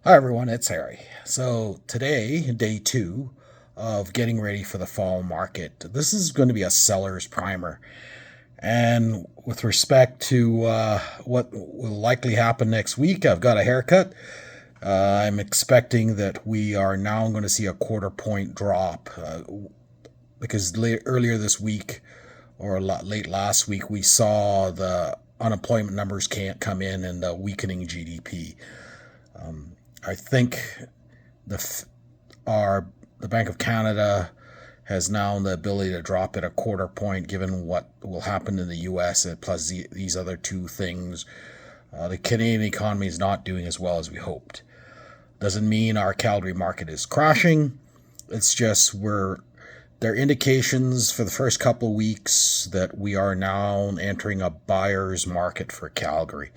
Hi everyone, it's Harry. So today, day two of getting ready for the fall market. This is going to be a seller's primer. And with respect to what will likely happen next week, I've got a haircut. I'm expecting that we are now going to see a quarter point drop because earlier this week or late last week, we saw the unemployment numbers can't come in and the weakening GDP. I think the our the Bank of Canada has now the ability to drop it a quarter point, given what will happen in the U.S. and plus these other two things. The Canadian economy is not doing as well as we hoped. Doesn't mean our Calgary market is crashing. It's just there are indications for the first couple of weeks that we are now entering a buyer's market for Calgary.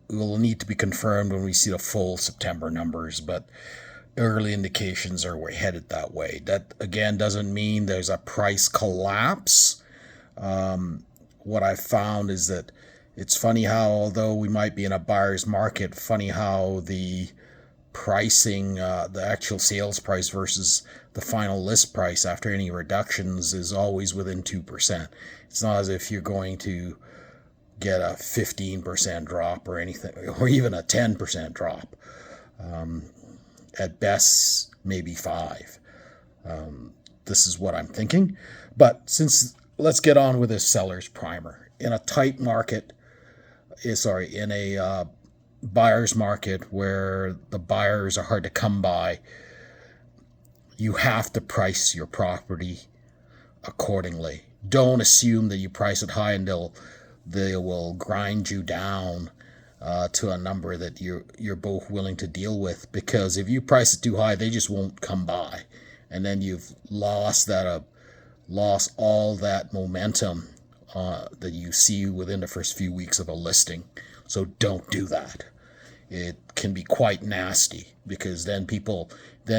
It will need to be confirmed when we see the full September numbers, but early indications are we're headed that way. That again doesn't mean there's a price collapse. What I've found is that it's funny how, although we might be in a buyer's market, funny how the pricing, the actual sales price versus the final list price after any reductions is always within 2%. It's not as if you're going to get a 15% drop or anything, or even a 10% drop. At best, maybe 5. This is what I'm thinking. But let's get on with this seller's primer. In a tight market, in a buyer's market where the buyers are hard to come by, you have to price your property accordingly. Don't assume that you price it high and they will grind you down to a number that you're both willing to deal with. Because if you price it too high, they just won't come by, and then you've lost all that momentum that you see within the first few weeks of a listing. So don't do that. It can be quite nasty because then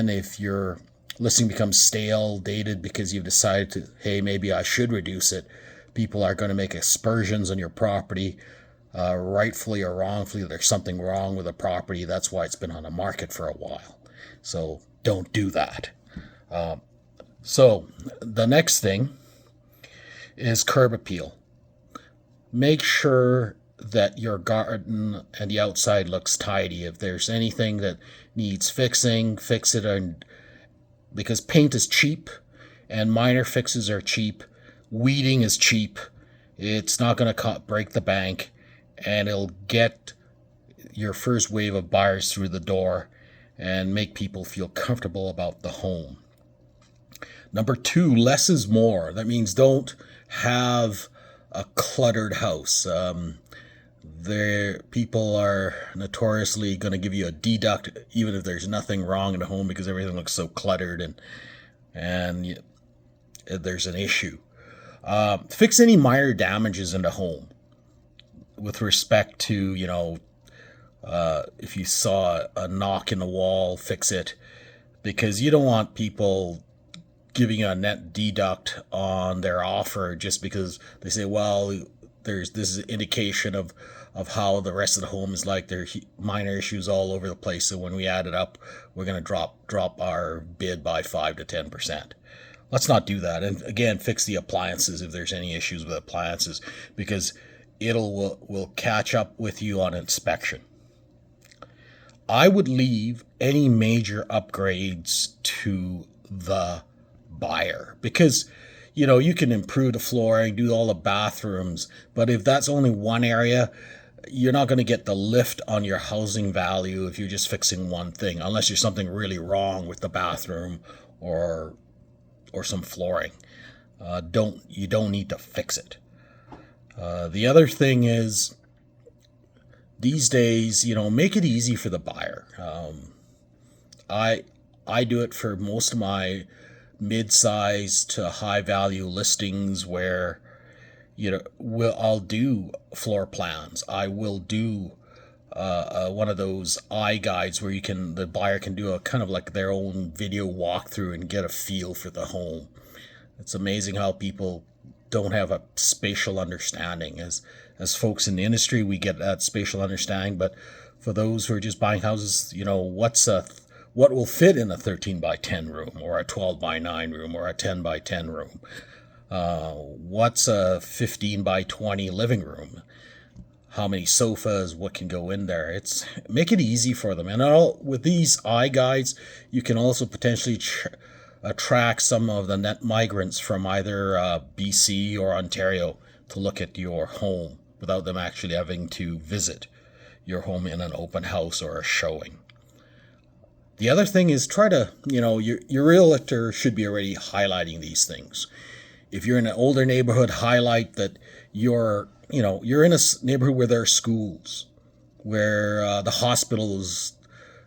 if your listing becomes stale, dated because you've decided to, hey, maybe I should reduce it, people are going to make aspersions on your property, rightfully or wrongfully. There's something wrong with the property. That's why it's been on the market for a while. So don't do that. So the next thing is curb appeal. Make sure that your garden and the outside looks tidy. If there's anything that needs fixing, fix it. And because paint is cheap and minor fixes are cheap, weeding is cheap. It's not going to break the bank, and it'll get your first wave of buyers through the door and make people feel comfortable about the home. Number 2, less is more. That means don't have a cluttered house. People are notoriously going to give you a deduct even if there's nothing wrong in the home because everything looks so cluttered and there's an issue. Fix any minor damages in the home with respect to, if you saw a knock in the wall, fix it, because you don't want people giving a net deduct on their offer just because they say, well, this is an indication of how the rest of the home is like. There are minor issues all over the place, so when we add it up, we're going to drop our bid by 5 to 10%. Let's not do that. And again, fix the appliances if there's any issues with appliances, because will catch up with you on inspection. I would leave any major upgrades to the buyer, because you can improve the flooring, do all the bathrooms, but if that's only one area, you're not going to get the lift on your housing value if you're just fixing one thing, unless there's something really wrong with the bathroom or some flooring. You don't need to fix it. The other thing is, these days, make it easy for the buyer. I do it for most of my mid-size to high-value listings where I'll do floor plans. I will do one of those eye guides where the buyer can do a kind of like their own video walkthrough and get a feel for the home. It's amazing how people don't have a spatial understanding. As as folks in the industry, we get that spatial understanding. But for those who are just buying houses, what will fit in a 13 by 10 room, or a 12 by 9 room, or a 10 by 10 room? What's a 15 by 20 living room? How many sofas? What can go in there? It's make it easy for them. And with these iGuides, you can also potentially attract some of the net migrants from either BC or Ontario to look at your home without them actually having to visit your home in an open house or a showing. The other thing is try to, your realtor should be already highlighting these things. If you're in an older neighborhood, highlight that you're in a neighborhood where there are schools, where the hospitals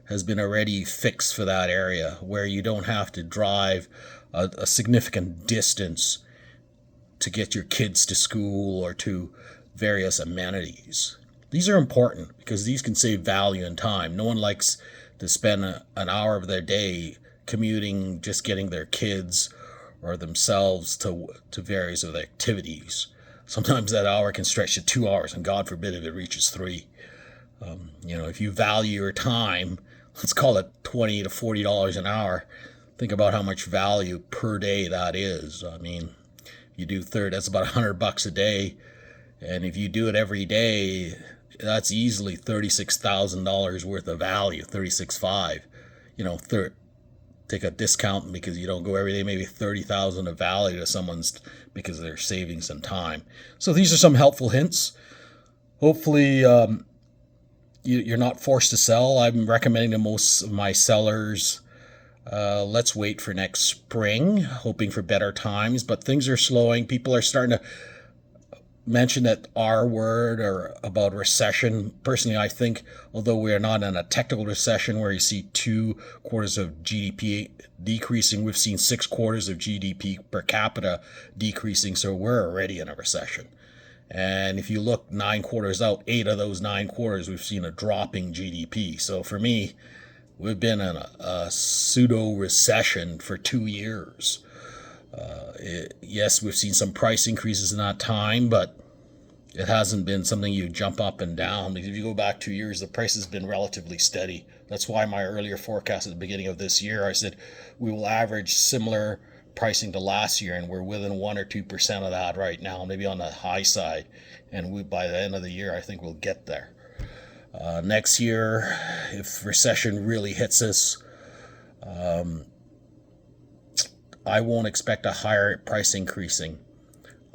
has been already fixed for that area, where you don't have to drive a significant distance to get your kids to school or to various amenities. These are important because these can save value and time. No one likes to spend an hour of their day commuting, just getting their kids or themselves to various of the activities. Sometimes that hour can stretch to 2 hours, and God forbid if it reaches 3. If you value your time, let's call it $20 to $40 an hour. Think about how much value per day that is. I mean, you do that's about $100 a day, and if you do it every day, that's easily $36,000 worth of value. 36.5. Take a discount because you don't go every day, maybe 30,000 of value to someone's because of their savings and time. So these are some helpful hints. Hopefully you're not forced to sell. I'm recommending to most of my sellers, let's wait for next spring, hoping for better times, but things are slowing. People are starting to mention that R word or about recession. Personally, I think although we are not in a technical recession where you see 2 quarters of GDP decreasing, we've seen 6 quarters of GDP per capita decreasing, so we're already in a recession. And if you look 9 quarters out, 8 of those 9 quarters we've seen a dropping GDP. So for me, we've been in a pseudo recession for 2 years. Yes, we've seen some price increases in that time, but it hasn't been something you jump up and down. Because if you go back 2 years, the price has been relatively steady. That's why my earlier forecast at the beginning of this year, I said we will average similar pricing to last year, and we're within 1 or 2% of that right now, maybe on the high side. And by the end of the year, I think we'll get there. Next year, if recession really hits us, I won't expect a higher price increasing.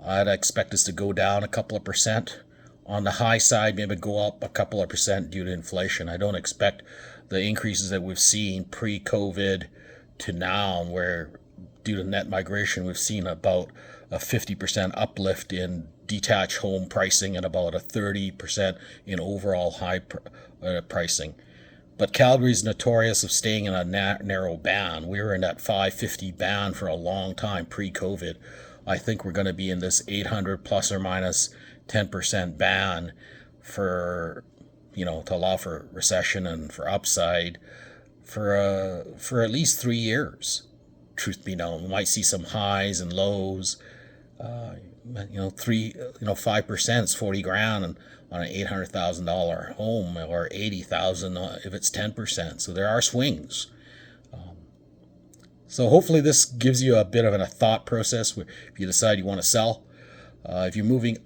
I'd expect us to go down a couple of percent. On the high side, maybe go up a couple of percent due to inflation. I don't expect the increases that we've seen pre-COVID to now, where due to net migration, we've seen about a 50% uplift in detached home pricing and about a 30% in overall high pricing. But Calgary's notorious of staying in a narrow band. We were in that 550 band for a long time pre-COVID. I think we're going to be in this 800 plus or minus 10% band for, to allow for recession and for upside for at least 3 years. Truth be known, we might see some highs and lows. 5% is 40 grand and on an $800,000 home, or 80,000 if it's 10%. So there are swings. So hopefully this gives you a bit of a thought process if you decide you want to sell. If you're moving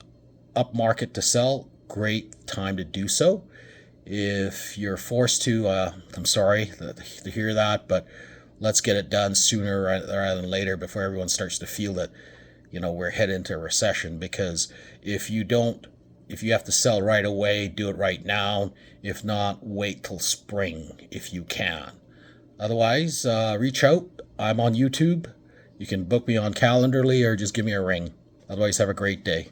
up market to sell, great time to do so. If you're forced to, I'm sorry to hear that, but let's get it done sooner rather than later before everyone starts to feel that, we're headed into a recession. Because if you have to sell right away, do it right now. If not, wait till spring if you can. Otherwise, reach out. I'm on YouTube. You can book me on Calendarly or just give me a ring. Otherwise, have a great day.